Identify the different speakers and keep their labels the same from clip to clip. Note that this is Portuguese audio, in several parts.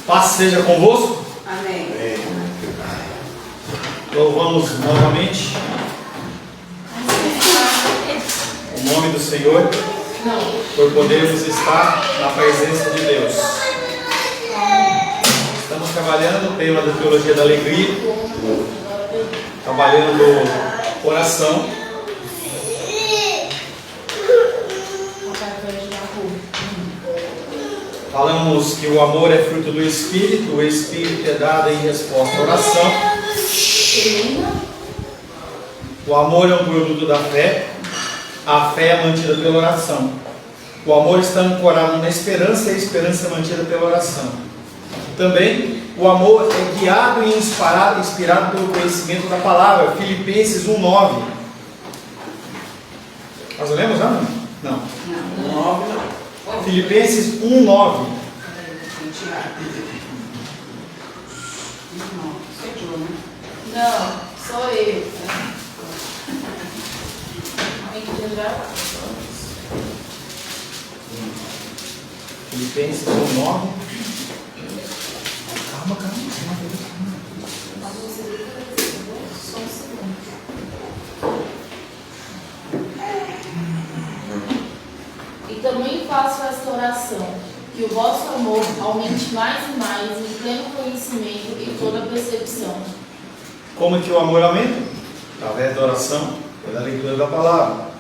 Speaker 1: Paz seja convosco.
Speaker 2: Amém.
Speaker 1: Louvamos novamente o nome do Senhor por podermos estar na presença de Deus. Estamos trabalhando o tema da teologia da alegria, trabalhando oração. Falamos que o amor é fruto do Espírito, o Espírito é dado em resposta à oração. O amor é um produto da fé, a fé é mantida pela oração. O amor está ancorado na esperança e a esperança é mantida pela oração. Também o amor é guiado e inspirado pelo conhecimento da palavra. Filipenses 1:9. Nós lemos já? Não. 1:9 não. Filipenses 1:9.
Speaker 2: Não, sou eu.
Speaker 1: Filipenses 1:9. Calma.
Speaker 3: E também faço esta oração, que o vosso amor aumente mais e mais em pleno conhecimento e toda percepção.
Speaker 1: Como que o amor aumenta? Através da oração, pela leitura da palavra.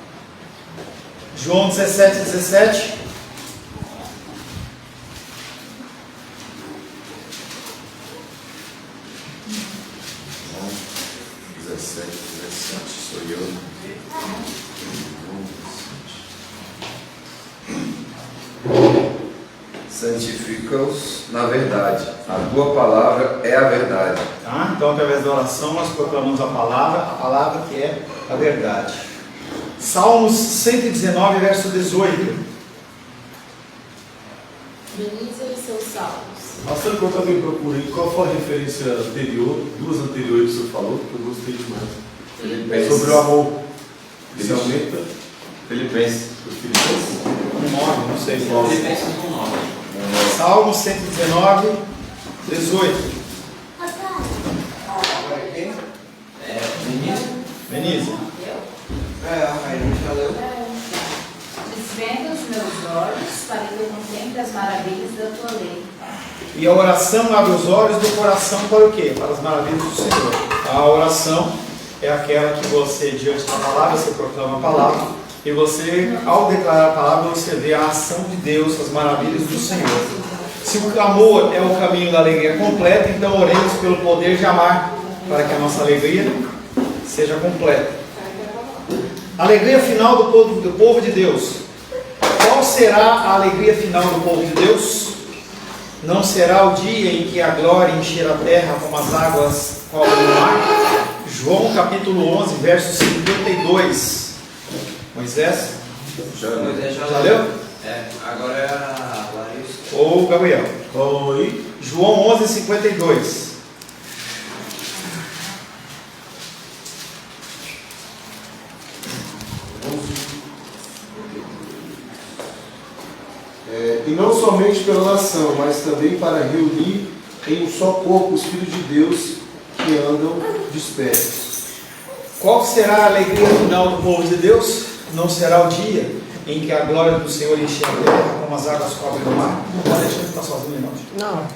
Speaker 1: João 17:17.
Speaker 4: Sou eu. Santifica-os na verdade. A tua palavra é a verdade.
Speaker 1: Tá? Então, através da oração, nós proclamamos a palavra que é a verdade. Salmos 119, verso 18.
Speaker 3: Beniza os seus salmos.
Speaker 5: Pastor, enquanto alguém procura, qual foi a referência anterior, duas anteriores que você falou, que eu gostei demais?
Speaker 4: Filipenses.
Speaker 5: Sobre o amor. Se aumenta.
Speaker 4: Filipenses.
Speaker 5: Os Filipenses?
Speaker 1: 1:9, não sei qual.
Speaker 6: Filipenses 1:9.
Speaker 1: Salmos 119, 18. Beniza.
Speaker 2: Desvenda os meus olhos para que eu contemple as maravilhas da tua lei.
Speaker 1: E a oração abre os olhos do coração para o quê? Para as maravilhas do Senhor. A oração é aquela que você, diante da palavra, você proclama a palavra. E você, ao declarar a palavra, você vê a ação de Deus, as maravilhas do Senhor. Se o amor é o caminho da alegria completa, então oremos pelo poder de amar, para que a nossa alegria seja completa. Alegria final do povo de Deus. Qual será a alegria final do povo de Deus? Não será o dia em que a glória encher a terra como as águas cobrem o mar? João capítulo 11, verso 52. Moisés?
Speaker 6: Já
Speaker 1: leu?
Speaker 6: Agora é a Larissa.
Speaker 1: Ou Gabriel?
Speaker 5: Oi.
Speaker 1: João 11, 52.
Speaker 5: E não somente pela nação, mas também para reunir em um só corpo os filhos de Deus que andam dispersos.
Speaker 1: Qual será a alegria final do povo de Deus? Não será o dia em que a glória do Senhor encher a terra como as águas cobrem o mar? Não pode deixar ele ficar sozinho, não.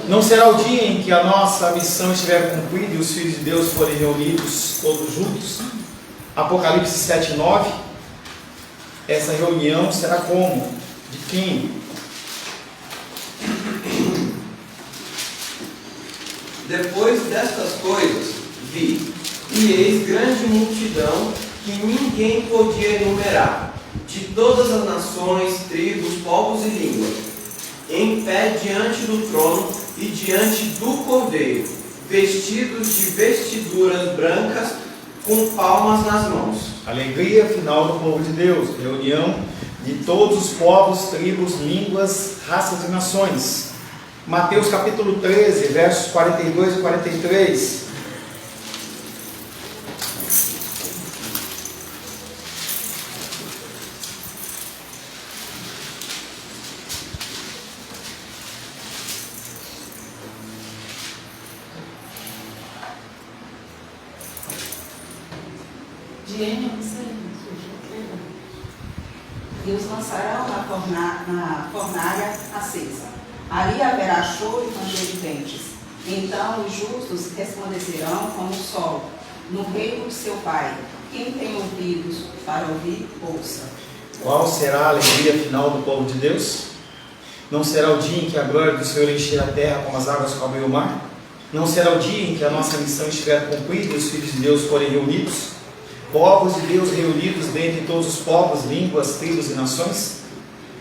Speaker 1: Não será o dia em que a nossa missão estiver cumprida e os filhos de Deus forem reunidos todos juntos? Apocalipse 7:9. Essa reunião será como? De quem?
Speaker 6: Depois destas coisas, vi, e eis grande multidão que ninguém podia enumerar, de todas as nações, tribos, povos e línguas, em pé diante do trono e diante do Cordeiro, vestidos de vestiduras brancas, com palmas nas mãos.
Speaker 1: Alegria final do povo de Deus, reunião de todos os povos, tribos, línguas, raças e nações. Mateus capítulo 13, versos 42 e 43.
Speaker 3: Diene, não sei.
Speaker 7: E os lançarão na fornalha acesa. Ali haverá choro e ranger de dentes. Então os justos resplandecerão como o sol, no reino de seu Pai. Quem tem ouvidos para ouvir, ouça.
Speaker 1: Qual será a alegria final do povo de Deus? Não será o dia em que a glória do Senhor encher a terra como as águas cobrem o mar? Não será o dia em que a nossa missão estiver cumprida e os filhos de Deus forem reunidos? Povos de Deus reunidos dentre todos os povos, línguas, tribos e nações?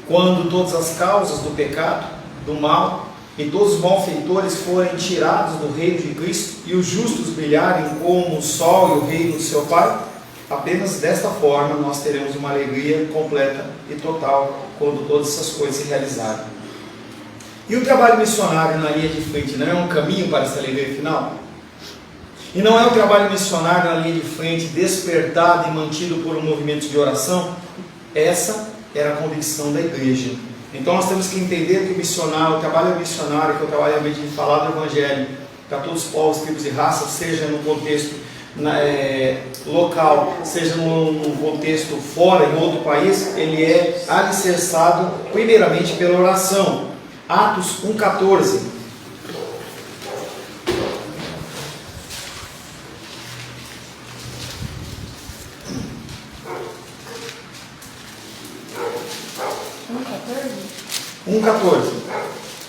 Speaker 1: Quando todas as causas do pecado, do mal e todos os malfeitores forem tirados do reino de Cristo e os justos brilharem como o sol e o reino do seu Pai, apenas desta forma nós teremos uma alegria completa e total quando todas essas coisas se realizarem. E o trabalho missionário na linha de frente não é um caminho para essa alegria final? E não é o trabalho missionário na linha de frente despertado e mantido por um movimento de oração? Essa era a convicção da igreja. Então nós temos que entender que o missionário, o trabalho missionário, que é o trabalho realmente de falar do Evangelho para todos os povos, tribos e raças, seja no contexto local, seja no contexto fora, em outro país, ele é alicerçado primeiramente pela oração. Atos 1,14.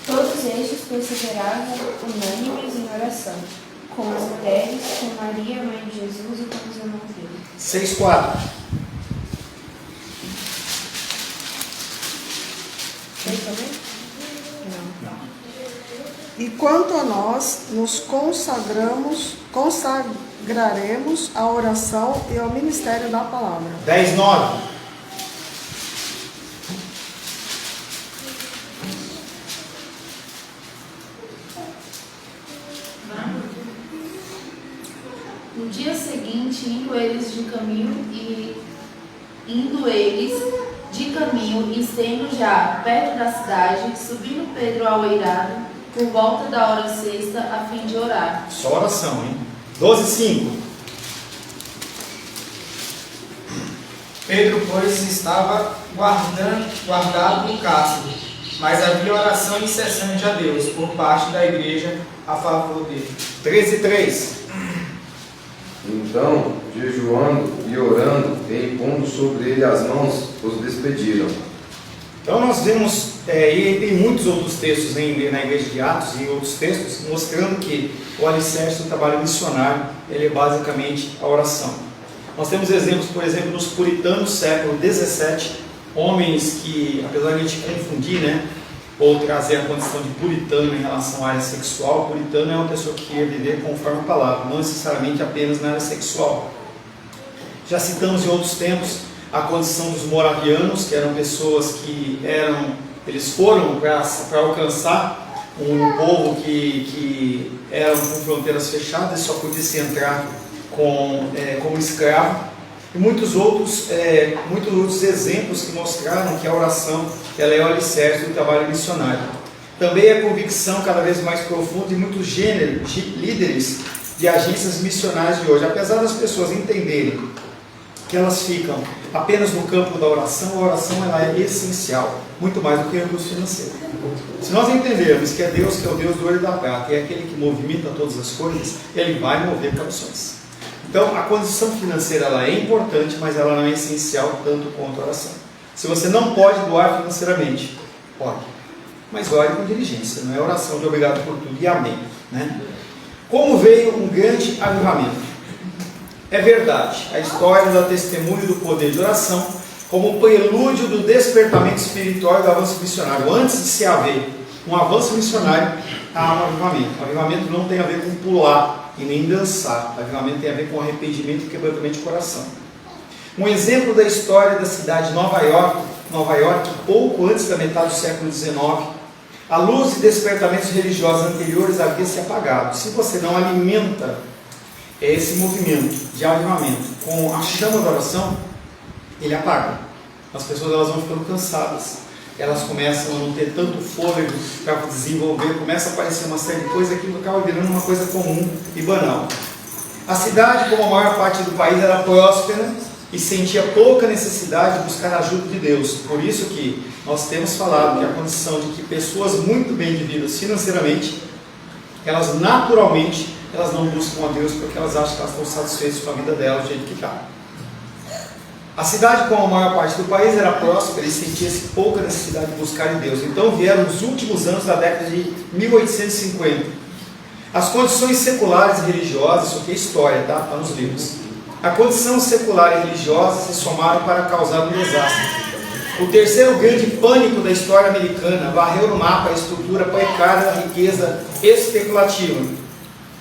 Speaker 8: Todos estes perseveravam unânimes em oração, com as mulheres, com Maria, mãe de Jesus, e com os irmãos dele.
Speaker 1: 6,4.
Speaker 9: E quanto a nós, nos consagraremos à oração e ao ministério da palavra.
Speaker 1: 10,9.
Speaker 3: No dia seguinte, indo eles de caminho e estando já perto da cidade, subindo Pedro ao eirado, por volta da hora sexta, a fim de orar.
Speaker 1: Só oração, hein? 12,5.
Speaker 10: Pedro, pois, estava guardado no cárcere, mas havia oração incessante a Deus, por parte da igreja, a favor dele.
Speaker 1: 13,3.
Speaker 4: Então, jejuando e orando e impondo sobre ele as mãos, os despediram.
Speaker 1: Então nós vemos, e tem muitos outros textos na igreja de Atos e outros textos, mostrando que o alicerce do trabalho missionário, ele é basicamente a oração. Nós temos exemplos, por exemplo, nos puritanos do século XVII, homens que, apesar de a gente confundir, né, ou trazer a condição de puritano em relação à área sexual, puritano é uma pessoa que quer viver conforme a palavra, não necessariamente apenas na área sexual. Já citamos em outros tempos a condição dos moravianos, que eram pessoas que eles foram para alcançar um povo que eram com fronteiras fechadas e só podia se entrar como escravo. E muitos outros exemplos que mostraram que a oração ela é o alicerce do trabalho missionário. Também a convicção cada vez mais profunda de muitos líderes de agências missionárias de hoje. Apesar das pessoas entenderem que elas ficam apenas no campo da oração, a oração ela é essencial, muito mais do que o recurso financeiro. Se nós entendermos que é Deus que é o Deus do ouro e da prata, e é aquele que movimenta todas as coisas, Ele vai mover canções. Então, a condição financeira ela é importante, mas ela não é essencial tanto quanto a oração. Se você não pode doar financeiramente, pode, mas ore com diligência, não é oração de obrigado por tudo e amém, né? Como veio um grande avivamento? É verdade, a história dá testemunho do poder de oração como prelúdio do despertamento espiritual e do avanço missionário. Antes de se haver um avanço missionário, há um avivamento. O avivamento não tem a ver com pular e nem dançar. O avivamento tem a ver com arrependimento e quebrantamento de coração. Um exemplo da história da cidade de Nova York, pouco antes da metade do século XIX, a luz de despertamentos religiosos anteriores havia se apagado. Se você não alimenta esse movimento de avivamento com a chama da oração, ele apaga. As pessoas elas vão ficando cansadas, elas começam a não ter tanto fôlego para desenvolver, começa a aparecer uma série de coisas que acaba virando uma coisa comum e banal. A cidade, como a maior parte do país, era próspera e sentia pouca necessidade de buscar a ajuda de Deus. Por isso que nós temos falado que a condição de que pessoas muito bem de vida financeiramente, elas naturalmente, elas não buscam a Deus porque elas acham que elas estão satisfeitas com a vida delas do jeito que está. A cidade, como a maior parte do país, era próspera e sentia-se pouca necessidade de buscar em Deus. Então vieram os últimos anos da década de 1850. As condições seculares e religiosas, isso aqui é história, tá? Está nos livros. A condição secular e religiosa se somaram para causar um desastre. O terceiro grande pânico da história americana varreu no mapa a estrutura precária da riqueza especulativa.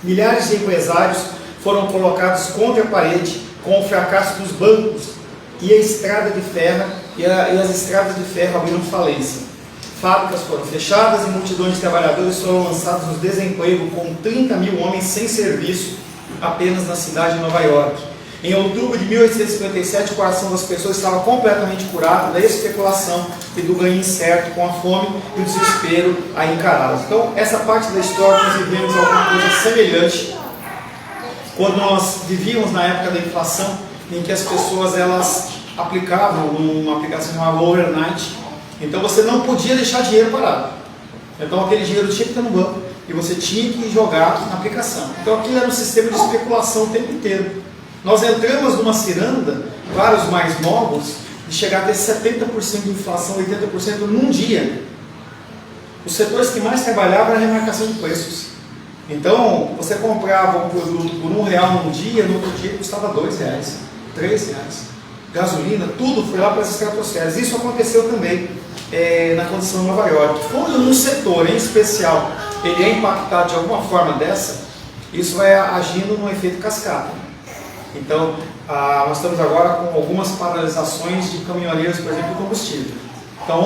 Speaker 1: Milhares de empresários foram colocados contra a parede com o fracasso dos bancos e a estrada de ferro e as estradas de ferro abriram falência. Fábricas foram fechadas e multidões de trabalhadores foram lançados no desemprego, com 30 mil homens sem serviço apenas na cidade de Nova York. Em outubro de 1857, o coração das pessoas estava completamente curado da especulação e do ganho incerto, com a fome e o desespero a encará-las. Então, essa parte da história nós vivemos alguma coisa semelhante quando nós vivíamos na época da inflação, em que as pessoas elas aplicavam uma aplicação chamada overnight. Então você não podia deixar dinheiro parado. Então aquele dinheiro tinha que estar no banco e você tinha que jogar na aplicação. Então aquilo era um sistema de especulação o tempo inteiro. Nós entramos numa ciranda, vários mais novos, de chegar a ter 70% de inflação, 80% num dia. Os setores que mais trabalhavam era a remarcação de preços. Então você comprava um produto por R$1 num dia, no outro dia custava R$2, R$3. Gasolina, tudo foi lá para as estratosferas. Isso aconteceu também na condição de Nova York. Quando um setor em especial ele é impactado de alguma forma dessa, isso vai agindo num efeito cascata. Então, nós estamos agora com algumas paralisações de caminhoneiros, por exemplo, de combustível. Então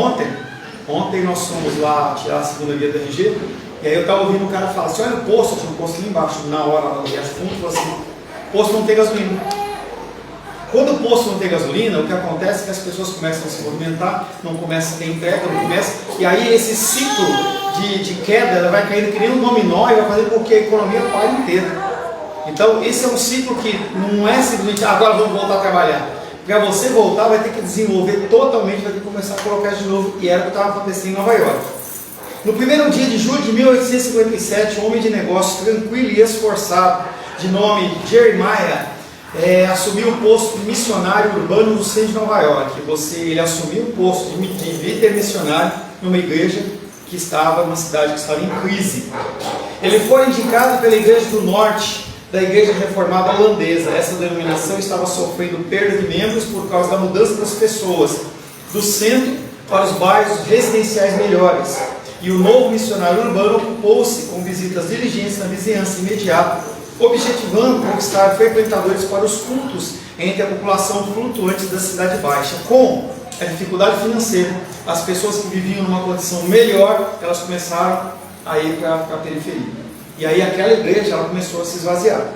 Speaker 1: ontem nós fomos lá tirar a segunda via do RG, e aí eu estava ouvindo o cara falar assim, olha o posto, tinha um posto ali embaixo, na hora, lá no Riacho Fundo, falou assim, o posto não tem gasolina. Quando o posto não tem gasolina, o que acontece é que as pessoas começam a se movimentar, não começa a ter entrega, não começa, e aí esse ciclo de queda ela vai caindo que nem um dominó e vai fazer com que a economia pare inteira. Então esse é um ciclo que não é simplesmente agora vamos voltar a trabalhar. Para você voltar vai ter que desenvolver totalmente, vai ter que começar a colocar de novo, e era o que estava acontecendo em Nova York. No primeiro dia de julho de 1857, um homem de negócio tranquilo e esforçado, de nome Jeremiah, assumiu o posto de missionário urbano no centro de Nova York. Ele assumiu o posto de líder missionário numa igreja que estava numa cidade que estava em crise. Ele foi indicado pela Igreja do Norte, da Igreja Reformada Holandesa. Essa denominação estava sofrendo perda de membros por causa da mudança das pessoas do centro para os bairros residenciais melhores. E o novo missionário urbano ocupou-se com visitas diligentes na vizinhança imediata, objetivando conquistar frequentadores para os cultos entre a população flutuante da Cidade Baixa. Com a dificuldade financeira, as pessoas que viviam numa condição melhor, elas começaram a ir para a periferia. E aí aquela igreja ela começou a se esvaziar.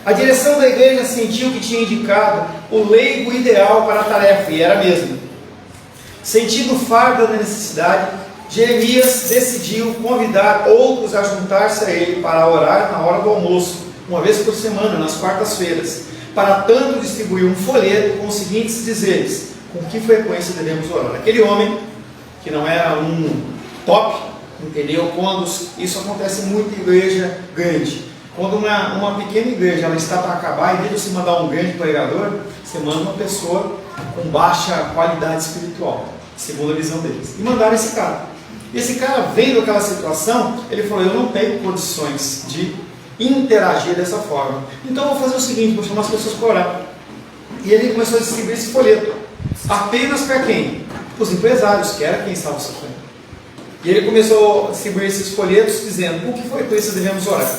Speaker 1: A direção da igreja sentiu que tinha indicado o leigo ideal para a tarefa, e era mesmo. Sentindo o fardo da necessidade, Jeremias decidiu convidar outros a juntar-se a ele para orar na hora do almoço, uma vez por semana, nas quartas-feiras, para tanto distribuir um folheto com os seguintes dizeres: com que frequência devemos orar. Aquele homem, que não era um top, entendeu? Quando isso acontece muito em igreja grande. Quando uma pequena igreja ela está para acabar, em vez de você mandar um grande pregador, você manda uma pessoa com baixa qualidade espiritual, segundo a visão deles. E mandaram esse cara. Esse cara, vendo aquela situação, ele falou: eu não tenho condições de interagir dessa forma. Então eu vou fazer o seguinte, vou chamar as pessoas para orar. E ele começou a distribuir esse folheto. Apenas para quem? Os empresários, que era quem estava sofrendo. E ele começou a distribuir esses folhetos dizendo: com que frequência devemos orar?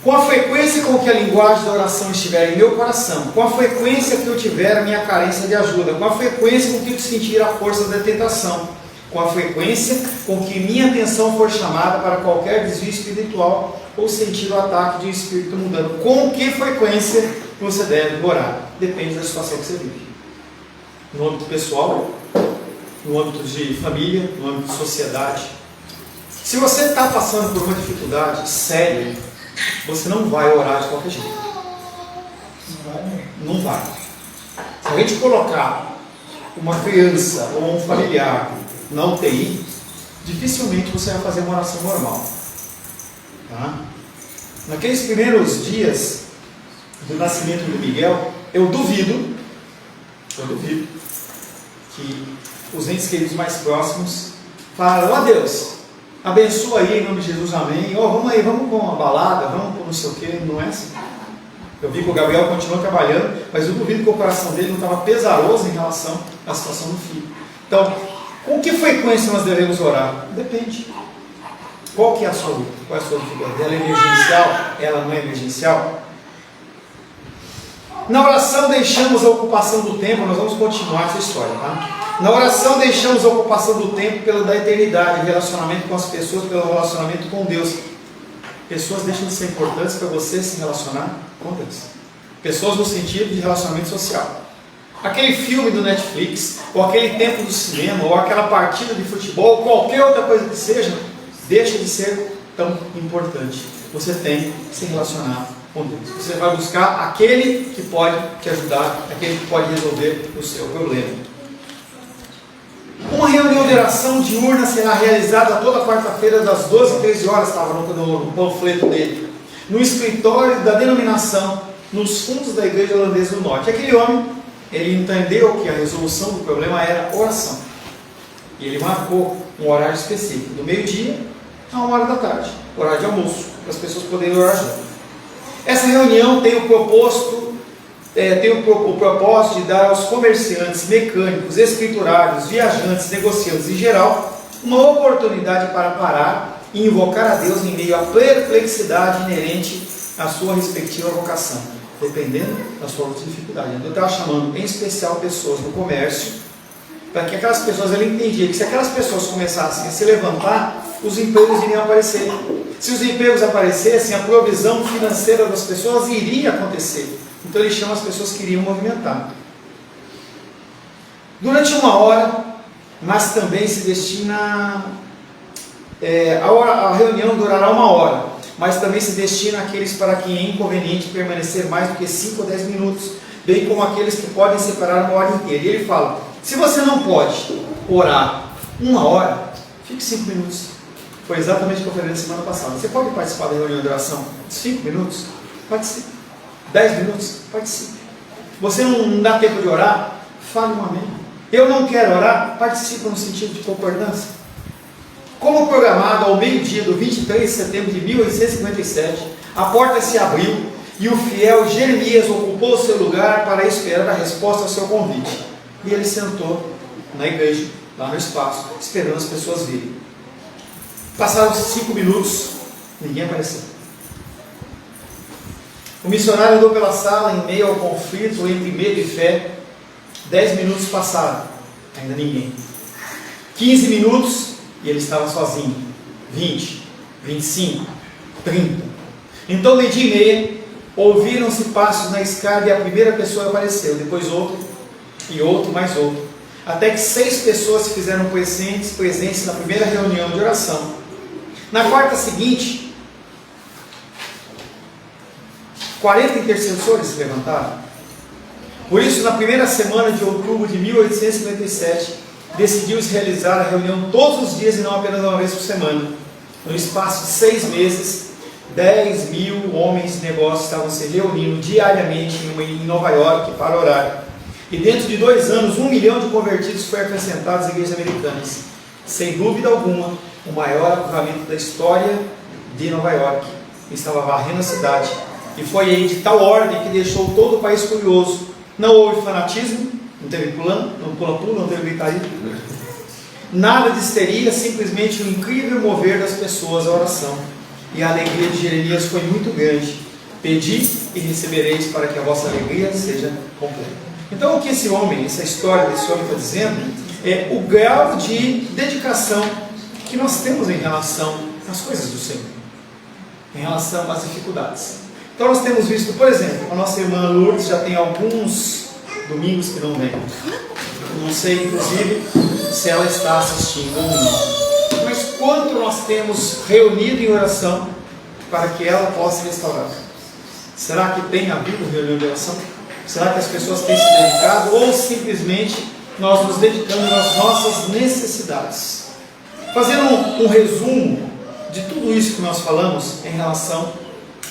Speaker 1: Com a frequência com que a linguagem da oração estiver em meu coração, com a frequência que eu tiver a minha carência de ajuda, com a frequência com que eu sentir a força da tentação, com a frequência com que minha atenção for chamada para qualquer desvio espiritual ou sentir o ataque de um espírito mundano. Com que frequência você deve orar? Depende da situação que você vive. No âmbito pessoal, no âmbito de família, no âmbito de sociedade. Se você está passando por uma dificuldade séria, você não vai orar de qualquer jeito. Não vai. Se a gente colocar uma criança ou um familiar na UTI, dificilmente você vai fazer uma oração normal. Tá? Naqueles primeiros dias do nascimento do Miguel, eu duvido que os entes queridos mais próximos falaram: ó Deus, abençoa aí em nome de Jesus, amém. Ó, vamos aí, vamos com uma balada, vamos com não sei o que, não é assim. Eu vi que o Gabriel continuou trabalhando, mas eu duvido que o coração dele não estava pesaroso em relação à situação do filho. Então, com que frequência nós devemos orar? Depende. Qual que é a sua luta? Qual é a sua dificuldade? Ela é emergencial? Ela não é emergencial? Na oração deixamos a ocupação do tempo, nós vamos continuar essa história, tá? Na oração deixamos a ocupação do tempo pela da eternidade, relacionamento com as pessoas, pelo relacionamento com Deus. Pessoas deixam de ser importantes para você se relacionar com Deus. Pessoas no sentido de relacionamento social. Aquele filme do Netflix, ou aquele tempo do cinema, ou aquela partida de futebol, ou qualquer outra coisa que seja, deixa de ser tão importante. Você tem que se relacionar com Deus. Você vai buscar aquele que pode te ajudar, aquele que pode resolver o seu problema. Uma reunião de oração diurna será realizada toda quarta-feira das 12 às 13 horas, estava no panfleto dele, no escritório da denominação, nos fundos da igreja holandesa do norte. Aquele homem, ele entendeu que a resolução do problema era oração. E ele marcou um horário específico, do meio-dia a 1 hora da tarde, horário de almoço, para as pessoas poderem orar junto. Essa reunião tem o propósito de dar aos comerciantes, mecânicos, escriturários, viajantes, negociantes em geral, uma oportunidade para parar e invocar a Deus em meio à perplexidade inerente à sua respectiva vocação, dependendo da sua dificuldade. Então, eu estava chamando em especial pessoas no comércio, para que aquelas pessoas, ele entendia que se aquelas pessoas começassem a se levantar, os empregos iriam aparecer. Se os empregos aparecessem, a provisão financeira das pessoas iria acontecer. Então ele chama as pessoas que iriam movimentar. Durante 1 hora, mas também se destina... a reunião durará 1 hora, mas também se destina àqueles para quem é inconveniente permanecer mais do que 5 ou 10 minutos, bem como aqueles que podem separar 1 hora inteira. E ele fala, se você não pode orar 1 hora, fique 5 minutos. Foi exatamente o que eu falei na semana passada. Você pode participar da reunião de oração 5 minutos? Participe. 10 minutos? Participe. Você não dá tempo de orar? Fale um amém. Eu não quero orar? Participe no sentido de concordância. Como programado ao meio-dia do 23 de setembro de 1857, a porta se abriu e o fiel Jeremias ocupou o seu lugar para esperar a resposta ao seu convite. E ele sentou na igreja, lá no espaço, esperando as pessoas virem. Passaram 5 minutos, ninguém apareceu. O missionário andou pela sala em meio ao conflito entre medo e fé. 10 minutos passaram, ainda ninguém. 15 minutos e ele estava sozinho. 20, 25, 30. Então, 12:30, ouviram-se passos na escada e a primeira pessoa apareceu. Depois outro, e outro, mais outro. Até que 6 pessoas se fizeram presentes na primeira reunião de oração. Na quarta seguinte, 40 intercessores se levantaram. Por isso, na primeira semana de outubro de 1857, decidiu-se realizar a reunião todos os dias e não apenas uma vez por semana. No espaço de 6 meses, 10.000 homens de negócios estavam se reunindo diariamente em Nova York para orar. E dentro de 2 anos, 1 milhão de convertidos foi acrescentado às igrejas americanas. Sem dúvida alguma, o maior avivamento da história de Nova York. Estava varrendo a cidade. E foi aí de tal ordem que deixou todo o país curioso. Não houve fanatismo, não teve pula-pula, não teve gritaria. Nada de histeria, simplesmente um incrível mover das pessoas à oração. E a alegria de Jeremias foi muito grande. Pedi e recebereis para que a vossa alegria seja completa. Então o que esse homem, essa história desse homem está dizendo, é o grau de dedicação que nós temos em relação às coisas do Senhor, em relação às dificuldades. Então nós temos visto, por exemplo, a nossa irmã Lourdes já tem alguns domingos que não vem. Não sei, inclusive, se ela está assistindo ou não. Mas quanto nós temos reunido em oração para que ela possa restaurar. Será que tem havido reunião de oração? Será que as pessoas têm se dedicado ou simplesmente nós nos dedicamos às nossas necessidades? Fazendo um resumo de tudo isso que nós falamos em relação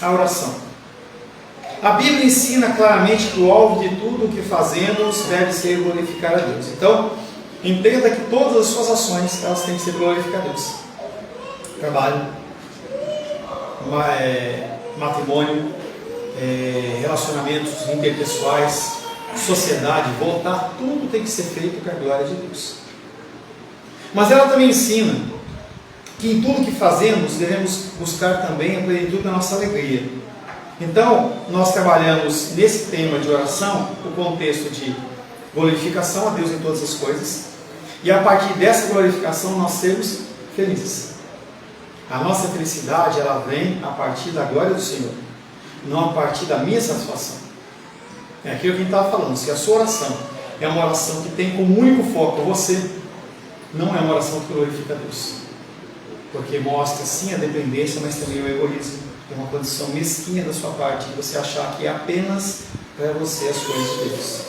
Speaker 1: à oração. A Bíblia ensina claramente que o alvo de tudo o que fazemos deve ser glorificar a Deus. Então, entenda que todas as suas ações, elas têm que ser glorificar a Deus. Trabalho, matrimônio, relacionamentos interpessoais, sociedade, votar, tudo tem que ser feito para a glória de Deus. Mas ela também ensina que em tudo que fazemos devemos buscar também a plenitude da nossa alegria. Então, nós trabalhamos nesse tema de oração o contexto de glorificação a Deus em todas as coisas, e a partir dessa glorificação nós sermos felizes. A nossa felicidade, ela vem a partir da glória do Senhor, não a partir da minha satisfação. É aquilo que a gente estava falando. Se a sua oração é uma oração que tem como único foco você, não é uma oração que glorifica a Deus, porque mostra sim a dependência, mas também o egoísmo. É uma condição mesquinha da sua parte, de você achar que é apenas para você as coisas de Deus.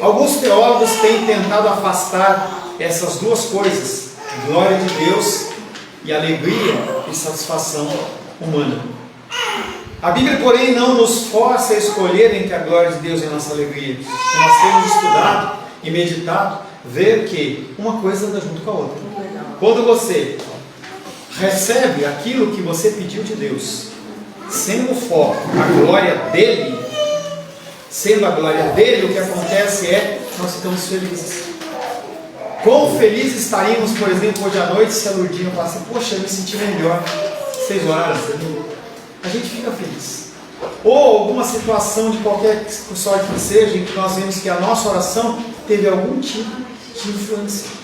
Speaker 1: Alguns teólogos têm tentado afastar essas duas coisas, glória de Deus e alegria e satisfação humana. A Bíblia, porém, não nos força a escolher entre a glória de Deus e a nossa alegria. Se nós temos estudado e meditado, ver que uma coisa anda junto com a outra. Quando você recebe aquilo que você pediu de Deus, sendo o foco a glória dele, sendo a glória dele, o que acontece é nós ficamos felizes. Quão felizes estaríamos, por exemplo, hoje à noite, se a Lourdinha falasse, poxa, eu me senti melhor, 6 horas, a gente fica feliz. Ou alguma situação de qualquer sorte que seja, em que nós vemos que a nossa oração teve algum tipo de influência.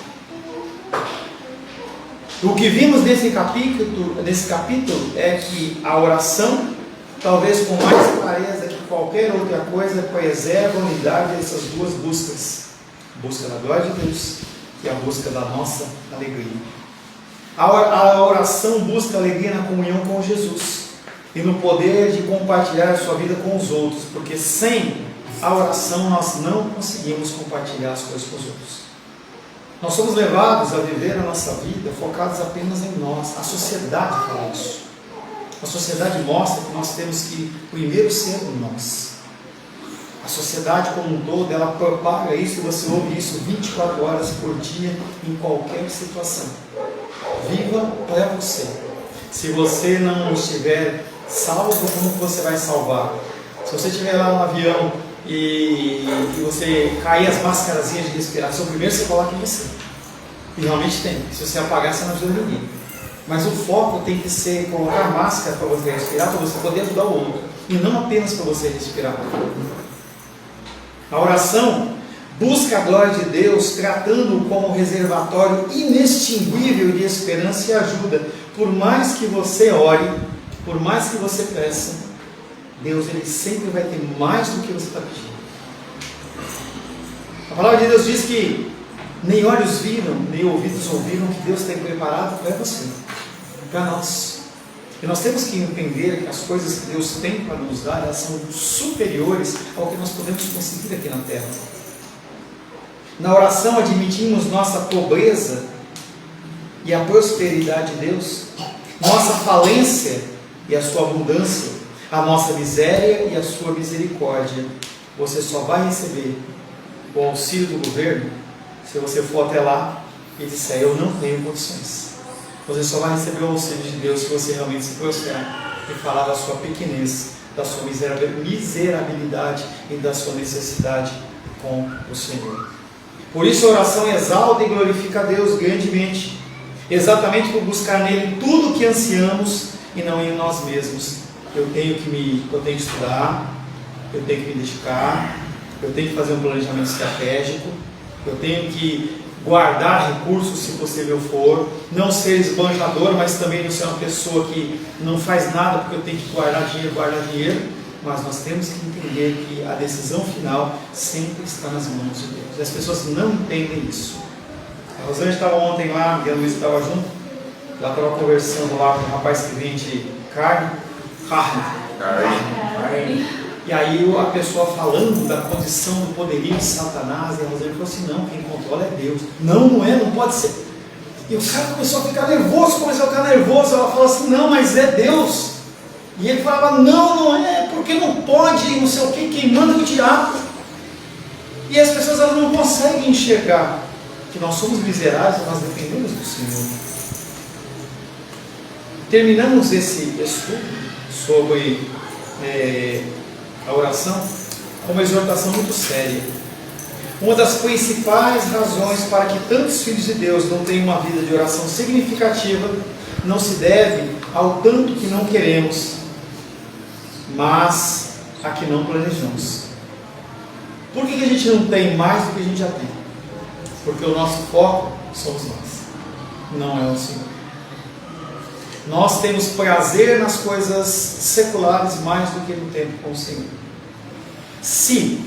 Speaker 1: O que vimos nesse capítulo é que a oração, talvez com mais clareza que qualquer outra coisa, preserva a unidade dessas duas buscas. A busca da glória de Deus e a busca da nossa alegria. A oração busca alegria na comunhão com Jesus e no poder de compartilhar a sua vida com os outros, porque sem a oração nós não conseguimos compartilhar as coisas com os outros. Nós somos levados a viver a nossa vida focados apenas em nós. A sociedade fala isso. A sociedade mostra que nós temos que primeiro ser nós. A sociedade como um todo, ela propaga isso, e você ouve isso 24 horas por dia, em qualquer situação. Viva para você. Se você não estiver salvo, como você vai salvar? Se você estiver lá no avião e você cair as máscarazinhas de respiração, primeiro você coloca em você. E realmente tem. Se você apagar, você não ajuda ninguém. Mas o foco tem que ser colocar máscara para você respirar, para você poder ajudar o outro. E não apenas para você respirar. A oração busca a glória de Deus, tratando-o como reservatório inextinguível de esperança e ajuda. Por mais que você ore, por mais que você peça, Deus ele sempre vai ter mais do que você está pedindo. A palavra de Deus diz que nem olhos viram, nem ouvidos ouviram que Deus tem preparado para você, para nós. E nós temos que entender que as coisas que Deus tem para nos dar, elas são superiores ao que nós podemos conseguir aqui na terra. Na oração admitimos nossa pobreza e a prosperidade de Deus, nossa falência e a sua abundância, a nossa miséria e a sua misericórdia. Você só vai receber o auxílio do governo se você for até lá e disser, eu não tenho condições. Você só vai receber o auxílio de Deus se você realmente se prostrar e falar da sua pequenez, da sua miserabilidade e da sua necessidade com o Senhor. Por isso a oração exalta e glorifica a Deus grandemente, exatamente por buscar nele tudo o que ansiamos e não em nós mesmos. Eu tenho que estudar, eu tenho que me dedicar, eu tenho que fazer um planejamento estratégico, eu tenho que guardar recursos se possível for, não ser esbanjador, mas também não ser uma pessoa que não faz nada porque eu tenho que guardar dinheiro, mas nós temos que entender que a decisão final sempre está nas mãos de Deus. E as pessoas não entendem isso. A Rosângela estava ontem lá, e a Luísa estava junto, ela estava conversando lá com um rapaz que vende Carne. E aí a pessoa falando da condição do poderio de Satanás, e a Rosane falou assim, não, quem controla é Deus. Não é, não pode ser. E o cara começou a ficar nervoso, ela falou assim, não, mas é Deus. E ele falava, não é, porque não pode, não sei o que, quem manda é o diabo. E as pessoas elas não conseguem enxergar que nós somos miseráveis, nós dependemos do Senhor. Terminamos esse estudo sobre a oração com uma exortação muito séria. Uma das principais razões para que tantos filhos de Deus não tenham uma vida de oração significativa não se deve ao tanto que não queremos, mas a que não planejamos. Por que a gente não tem mais do que a gente já tem? Porque o nosso foco somos nós, não é o Senhor. Nós temos prazer nas coisas seculares mais do que no tempo com o Senhor. Se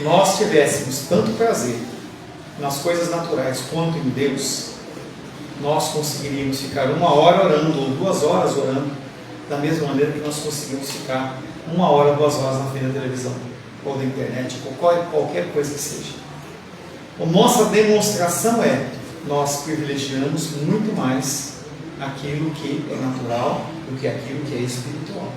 Speaker 1: nós tivéssemos tanto prazer nas coisas naturais quanto em Deus, nós conseguiríamos ficar 1 hora orando ou 2 horas orando, da mesma maneira que nós conseguimos ficar 1 hora, 2 horas na frente da televisão ou da internet, ou qualquer coisa que seja. A nossa demonstração é, nós privilegiamos muito mais aquilo que é natural do que aquilo que é espiritual.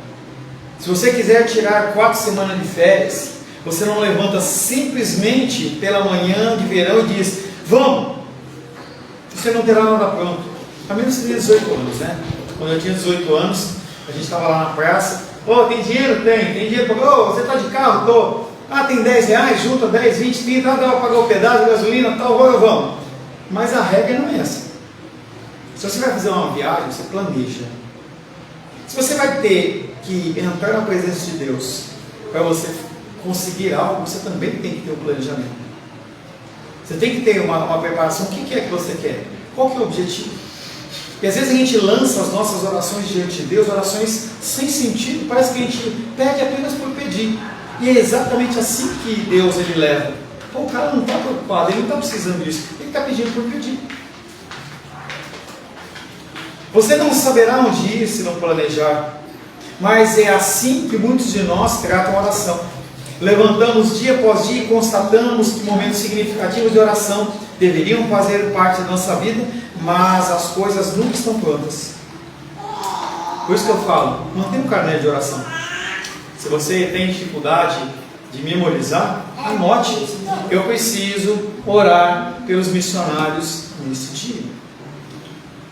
Speaker 1: Se você quiser tirar 4 semanas de férias, você não levanta simplesmente pela manhã de verão e diz, vamos! Você não terá nada pronto. A menos que tenha 18 anos, né? Quando eu tinha 18 anos, a gente estava lá na praça, tem dinheiro? Tem dinheiro para... você está de carro? Tô. Tem 10 reais, junta 10, 20, 30, dá para pagar o pedágio, gasolina, tal, vamos. Mas a regra não é essa. Se você vai fazer uma viagem, você planeja. Se você vai ter que entrar na presença de Deus para você conseguir algo, você também tem que ter um planejamento. Você tem que ter uma preparação. O que é que você quer? Qual que é o objetivo? E às vezes a gente lança as nossas orações diante de Deus, orações sem sentido, parece que a gente pede apenas por pedir. E é exatamente assim que Deus ele leva. O cara não está preocupado, ele não está precisando disso, ele está pedindo por pedir. Você não saberá onde ir se não planejar, mas é assim que muitos de nós tratam a oração. Levantamos dia após dia e constatamos que momentos significativos de oração deveriam fazer parte da nossa vida, mas as coisas nunca estão prontas. Por isso que eu falo, mantenha um carnet de oração. Se você tem dificuldade de memorizar, anote. Eu preciso orar pelos missionários nesse dia.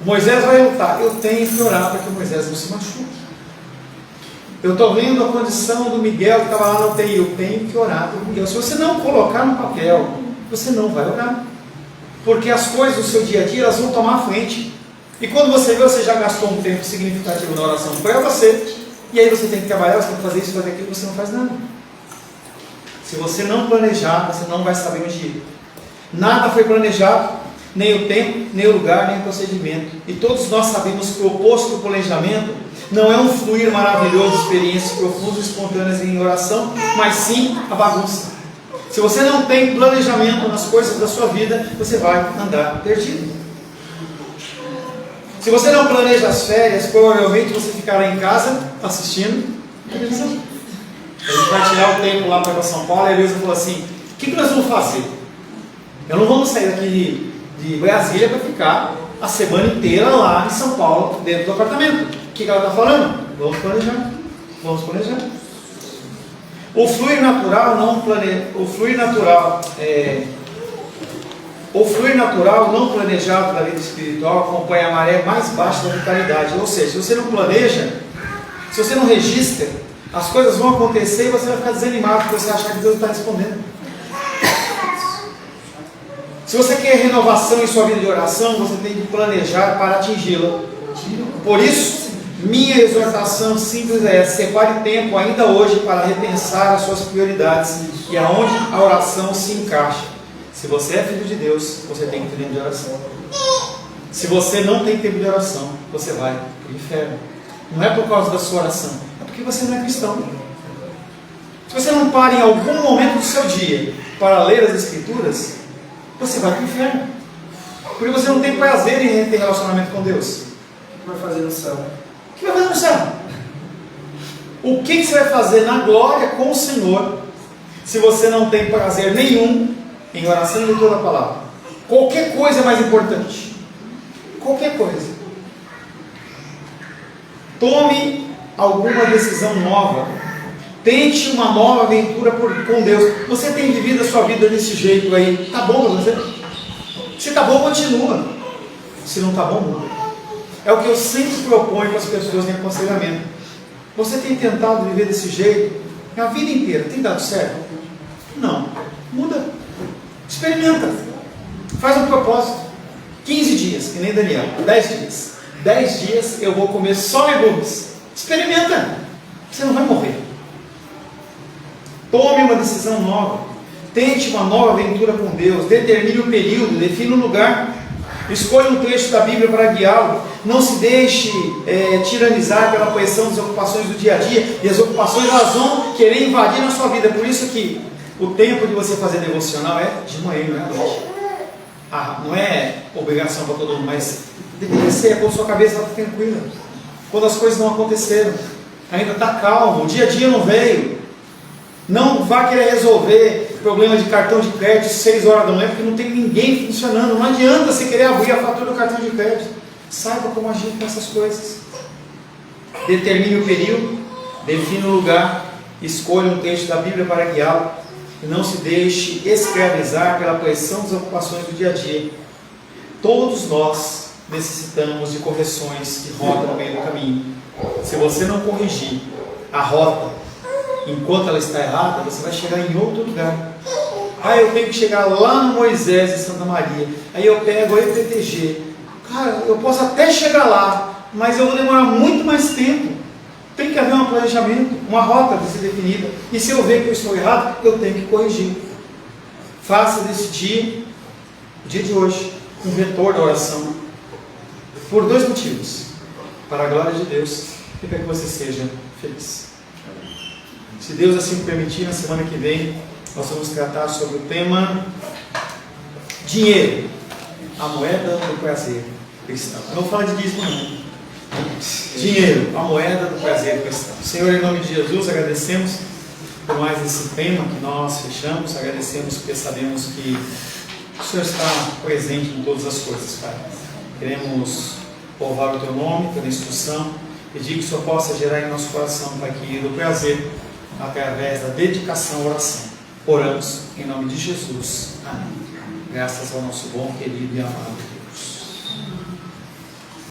Speaker 1: Moisés vai lutar. Eu tenho que orar para que Moisés não se machuque. Eu estou vendo a condição do Miguel que estava lá na UTI. Eu tenho que orar pelo Miguel. Se você não colocar no papel, você não vai orar. Porque as coisas do seu dia a dia elas vão tomar a frente. E quando você vê, você já gastou um tempo significativo na oração para você. E aí você tem que trabalhar, você tem que fazer isso, fazer aquilo, você não faz nada. Se você não planejar, você não vai saber onde ir. Nada foi planejado, nem o tempo, nem o lugar, nem o procedimento. E todos nós sabemos que o oposto do planejamento não é um fluir maravilhoso de experiências profundas e espontâneas em oração, mas sim a bagunça. Se você não tem planejamento nas coisas da sua vida, você vai andar perdido. Se você não planeja as férias, provavelmente você ficará em casa assistindo televisão. A gente vai tirar o tempo lá para São Paulo, e a Elisa falou assim, o que nós vamos fazer? Eu não vamos sair daqui de Brasília para ficar a semana inteira lá em São Paulo, dentro do apartamento. O que ela está falando? Vamos planejar. Vamos planejar. O fluir natural não planejado da vida espiritual acompanha a maré mais baixa da vitalidade. Ou seja, se você não planeja, se você não registra, as coisas vão acontecer e você vai ficar desanimado porque você achar que Deus está respondendo. Se você quer renovação em sua vida de oração, você tem que planejar para atingi-la. Por isso, minha exortação simples é essa: separe tempo ainda hoje para repensar as suas prioridades e aonde a oração se encaixa. Se você é filho de Deus, você tem que ter tempo de oração. Se você não tem tempo de oração, você vai para o inferno. Não é por causa da sua oração, é porque você não é cristão. Se você não para em algum momento do seu dia para ler as Escrituras, você vai para o inferno. Porque você não tem prazer em ter relacionamento com Deus.
Speaker 10: O que vai fazer no céu?
Speaker 1: O que vai fazer no céu? O que você vai fazer na glória com o Senhor se você não tem prazer nenhum em oração e leitura da palavra? Qualquer coisa é mais importante. Qualquer coisa. Tome alguma decisão nova. Tente uma nova aventura com Deus. Você tem vivido a sua vida desse jeito aí. Tá bom para você? Se tá bom, continua. Se não tá bom, muda. É o que eu sempre proponho para as pessoas em aconselhamento. Você tem tentado viver desse jeito a vida inteira. Tem dado certo? Não. Muda. Experimenta. Faz um propósito. 15 dias, que nem Daniel. 10 dias. 10 dias eu vou comer só legumes. Experimenta. Você não vai morrer. Tome uma decisão nova. Tente uma nova aventura com Deus. Determine o período. Defina o lugar. Escolha um trecho da Bíblia para guiá-lo. Não se deixe tiranizar pela pressão das ocupações do dia a dia. E as ocupações elas vão querer invadir na sua vida. Por isso que o tempo de você fazer devocional é de manhã, não é à noite. Não é obrigação para todo mundo, mas deveria ser quando sua cabeça está tranquila. Quando as coisas não aconteceram. Ainda está calmo. O dia a dia não veio. Não vá querer resolver problema de cartão de crédito 6 horas da manhã, porque não tem ninguém funcionando. Não adianta você querer abrir a fatura do cartão de crédito. Saiba como agir com essas coisas. Determine o período, defina o lugar, escolha um texto da Bíblia para guiá-lo e não se deixe escravizar pela pressão das ocupações do dia a dia. Todos nós necessitamos de correções de rota no meio do caminho. Se você não corrigir a rota enquanto ela está errada, você vai chegar em outro lugar. Eu tenho que chegar lá no Moisés em Santa Maria. Aí eu pego a EPTG. Cara, eu posso até chegar lá, mas eu vou demorar muito mais tempo. Tem que haver um planejamento, uma rota a ser definida. E se eu ver que eu estou errado, eu tenho que corrigir. Faça desse dia, o dia de hoje, um vetor da oração. Por 2 motivos. Para a glória de Deus e para que você seja feliz. Se Deus assim permitir, na semana que vem, nós vamos tratar sobre o tema dinheiro, a moeda do prazer cristão. Eu não vou falar de dízimo não. Dinheiro, a moeda do prazer cristão. Senhor, em nome de Jesus, agradecemos por mais esse tema que nós fechamos. Agradecemos porque sabemos que o Senhor está presente em todas as coisas, Pai. Queremos louvar o Teu nome pela instrução, pedir que o Senhor possa gerar em nosso coração, Pai querido, o prazer através da dedicação à oração. Oramos em nome de Jesus. Amém. Graças ao nosso bom, querido e amado